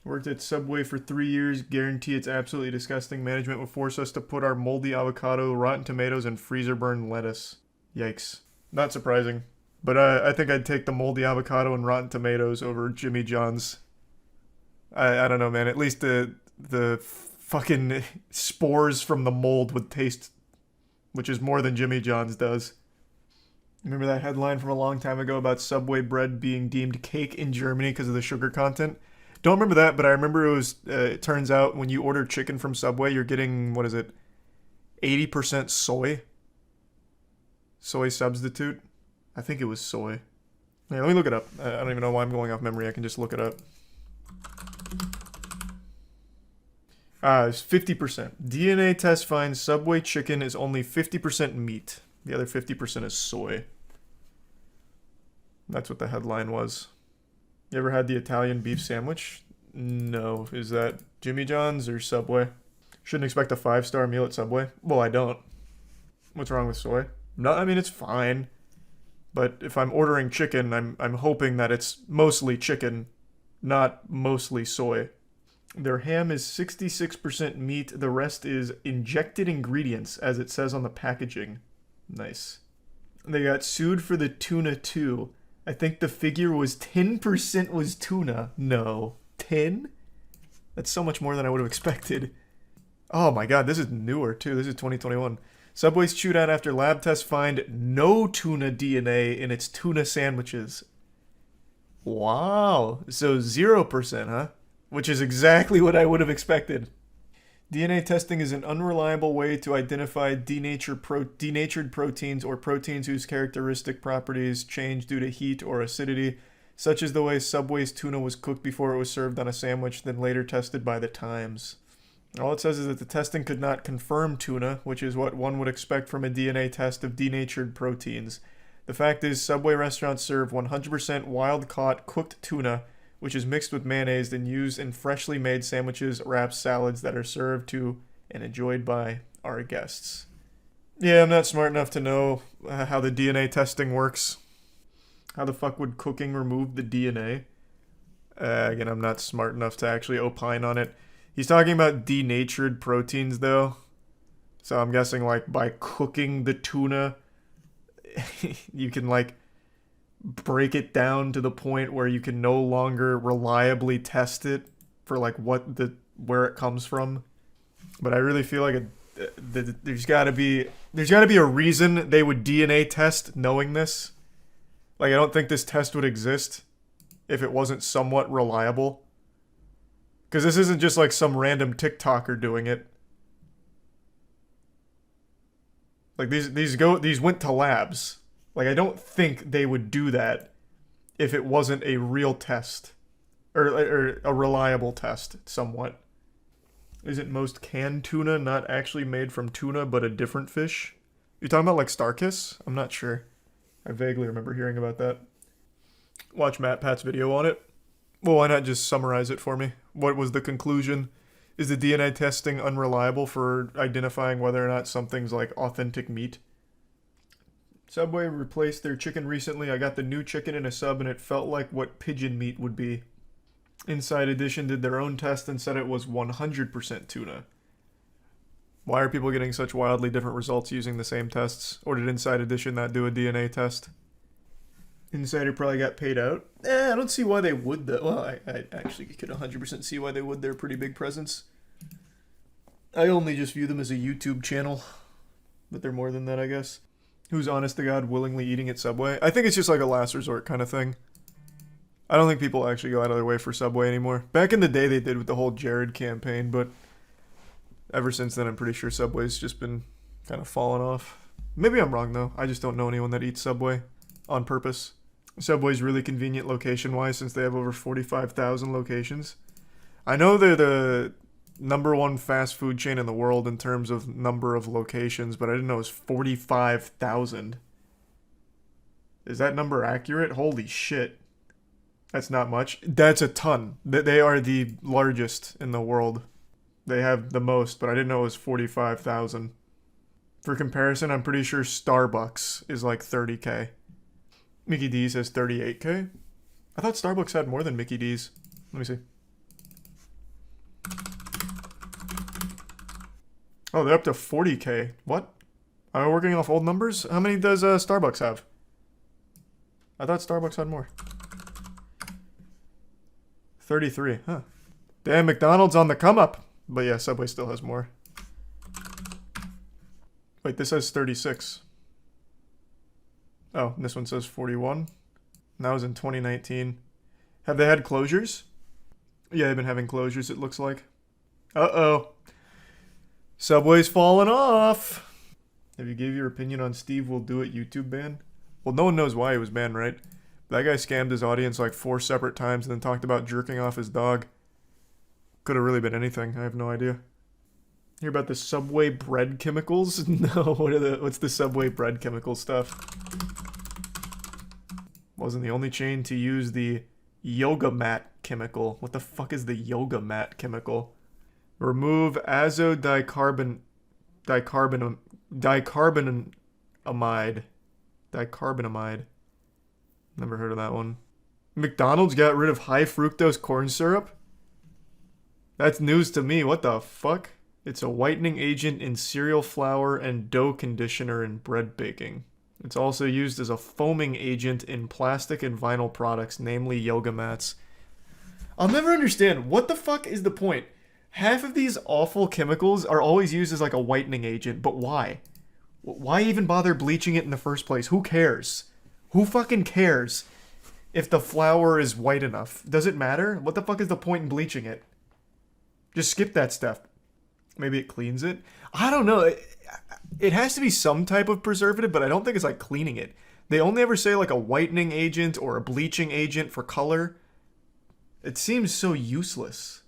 Worked at Subway for 3 years. Guarantee it's absolutely disgusting. Management will force us to put our moldy avocado, rotten tomatoes, and freezer burned lettuce. Yikes. Not surprising. But I think I'd take the moldy avocado and rotten tomatoes over Jimmy John's. I don't know, man. At least the fucking spores from the mold would taste, which is more than Jimmy John's does. Remember that headline from a long time ago about Subway bread being deemed cake in Germany because of the sugar content? Don't remember that, but I remember it was. It turns out when you order chicken from Subway, you're getting, what is it, 80% soy. Soy substitute. I think it was soy. Yeah, let me look it up. I don't even know why I'm going off memory. I can just look it up. It's 50%. DNA test finds Subway chicken is only 50% meat. The other 50% is soy. That's what the headline was. You ever had the Italian beef sandwich? No. Is that Jimmy John's or Subway? Shouldn't expect a 5-star meal at Subway. Well, I don't. What's wrong with soy? No, I mean, it's fine. But if I'm ordering chicken, I'm hoping that it's mostly chicken, not mostly soy. Their ham is 66% meat. The rest is injected ingredients, as it says on the packaging. Nice. They got sued for the tuna too. I think the figure was 10% was tuna. No. 10? That's so much more than I would have expected. Oh my god, this is newer too. This is 2021. Subway's chewed out after lab tests find no tuna DNA in its tuna sandwiches. Wow. So 0%, huh? Which is exactly what I would have expected. DNA testing is an unreliable way to identify denatured proteins or proteins whose characteristic properties change due to heat or acidity, such as the way Subway's tuna was cooked before it was served on a sandwich, then later tested by the Times. All it says is that the testing could not confirm tuna, which is what one would expect from a DNA test of denatured proteins. The fact is, Subway restaurants serve 100% wild-caught cooked tuna, which is mixed with mayonnaise and used in freshly made sandwiches, wraps, salads that are served to and enjoyed by our guests. Yeah, I'm not smart enough to know how the DNA testing works. How the fuck would cooking remove the DNA? Again, I'm not smart enough to actually opine on it. He's talking about denatured proteins, though. So I'm guessing, like, by cooking the tuna, you can, like, break it down to the point where you can no longer reliably test it for like where it comes from. But I really feel like there's got to be a reason they would DNA test knowing this. Like, I don't think this test would exist if it wasn't somewhat reliable. Because this isn't just like some random TikToker doing it. Like, these went to labs. Like, I don't think they would do that if it wasn't a real test. Or a reliable test, somewhat. Isn't most canned tuna not actually made from tuna, but a different fish? You talking about, like, Starkiss? I'm not sure. I vaguely remember hearing about that. Watch Matt Pat's video on it. Well, why not just summarize it for me? What was the conclusion? Is the DNA testing unreliable for identifying whether or not something's, like, authentic meat? Subway replaced their chicken recently. I got the new chicken in a sub and it felt like what pigeon meat would be. Inside Edition did their own test and said it was 100% tuna. Why are people getting such wildly different results using the same tests? Or did Inside Edition not do a DNA test? Insider probably got paid out. I don't see why they would though. Well, I actually could 100% see why they would. They're a pretty big presence. I only just view them as a YouTube channel. But they're more than that, I guess. Who's honest to God willingly eating at Subway? I think it's just like a last resort kind of thing. I don't think people actually go out of their way for Subway anymore. Back in the day they did with the whole Jared campaign, but ever since then I'm pretty sure Subway's just been kind of falling off. Maybe I'm wrong though. I just don't know anyone that eats Subway on purpose. Subway's really convenient location-wise since they have over 45,000 locations. I know they're the #1 fast food chain in the world in terms of number of locations, but I didn't know it was 45,000. Is that number accurate? Holy shit. That's not much. That's a ton. They are the largest in the world. They have the most, but I didn't know it was 45,000. For comparison, I'm pretty sure Starbucks is like 30K. Mickey D's has 38K. I thought Starbucks had more than Mickey D's. Let me see. Oh, they're up to 40K. What? Am I working off old numbers? How many does Starbucks have? I thought Starbucks had more. 33, huh. Damn, McDonald's on the come up. But yeah, Subway still has more. Wait, this says 36. Oh, and this one says 41. And that was in 2019. Have they had closures? Yeah, they've been having closures, it looks like. Uh-oh. Subway's falling off. Have you gave your opinion on Steve Will Do It YouTube ban? Well, no one knows why he was banned, right? That guy scammed his audience like 4 separate times and then talked about jerking off his dog. Could have really been anything. I have no idea. Hear about the Subway bread chemicals? No, what's the Subway bread chemical stuff? Wasn't the only chain to use the yoga mat chemical. What the fuck is the yoga mat chemical? Remove dicarbonamide. Dicarbonamide. Never heard of that one. McDonald's got rid of high fructose corn syrup? That's news to me. What the fuck? It's a whitening agent in cereal flour and dough conditioner in bread baking. It's also used as a foaming agent in plastic and vinyl products, namely yoga mats. I'll never understand. What the fuck is the point? Half of these awful chemicals are always used as like a whitening agent, but why? Why even bother bleaching it in the first place? Who cares? Who fucking cares if the flour is white enough? Does it matter? What the fuck is the point in bleaching it? Just skip that step. Maybe it cleans it? I don't know. It has to be some type of preservative, but I don't think it's like cleaning it. They only ever say like a whitening agent or a bleaching agent for color. It seems so useless.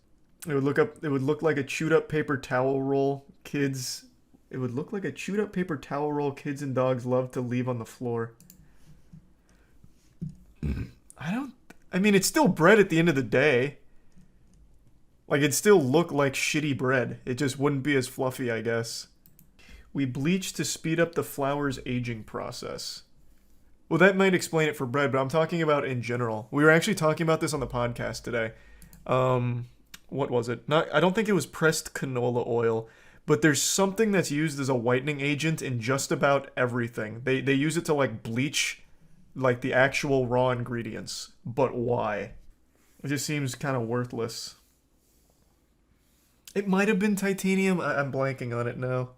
It would look like a chewed up paper towel roll kids. It would look like a chewed up paper towel roll kids and dogs love to leave on the floor. I mean, it's still bread at the end of the day. Like, it'd still look like shitty bread. It just wouldn't be as fluffy, I guess. We bleach to speed up the flour's aging process. Well, that might explain it for bread, but I'm talking about in general. We were actually talking about this on the podcast today. What was it? I don't think it was pressed canola oil, but there's something that's used as a whitening agent in just about everything. They use it to, like, bleach, like, the actual raw ingredients. But why? It just seems kind of worthless. It might have been titanium. I'm blanking on it now.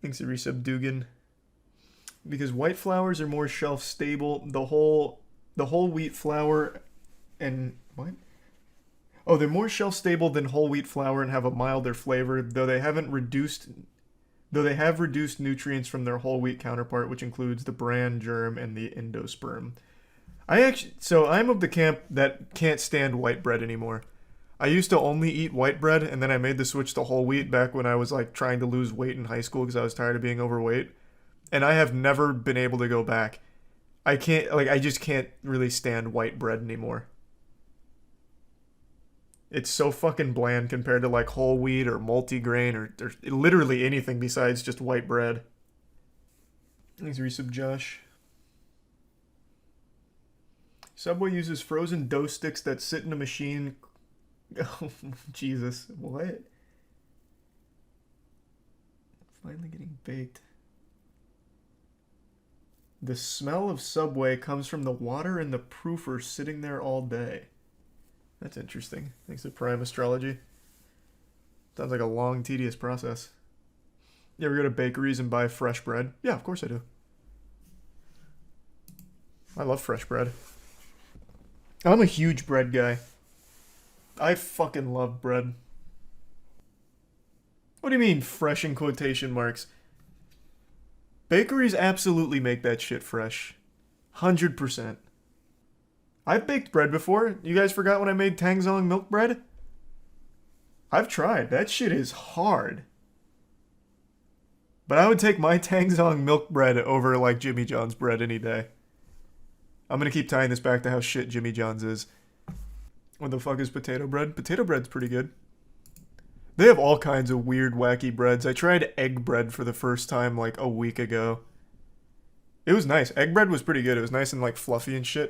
Thanks to Resub Dugan. Because white flours are more shelf stable. The whole wheat flour and what? Oh, they're more shelf stable than whole wheat flour and have a milder flavor, though they have reduced nutrients from their whole wheat counterpart, which includes the bran germ and the endosperm. I'm of the camp that can't stand white bread anymore. I used to only eat white bread, and then I made the switch to whole wheat back when I was like trying to lose weight in high school because I was tired of being overweight. And I have never been able to go back. I just can't really stand white bread anymore. It's so fucking bland compared to like whole wheat or multigrain or literally anything besides just white bread. Thanks, Resub Josh. Subway uses frozen dough sticks that sit in a machine. Oh, Jesus. What? Finally getting baked. The smell of Subway comes from the water in the proofer sitting there all day. That's interesting. Thanks to Prime Astrology. Sounds like a long, tedious process. You ever go to bakeries and buy fresh bread? Yeah, of course I do. I love fresh bread. I'm a huge bread guy. I fucking love bread. What do you mean, fresh in quotation marks? Bakeries absolutely make that shit fresh. 100%. I've baked bread before. You guys forgot when I made Tangzong milk bread? I've tried. That shit is hard. But I would take my Tangzong milk bread over like Jimmy John's bread any day. I'm gonna keep tying this back to how shit Jimmy John's is. What the fuck is potato bread? Potato bread's pretty good. They have all kinds of weird, wacky breads. I tried egg bread for the first time like a week ago. It was nice. Egg bread was pretty good. It was nice and like fluffy and shit.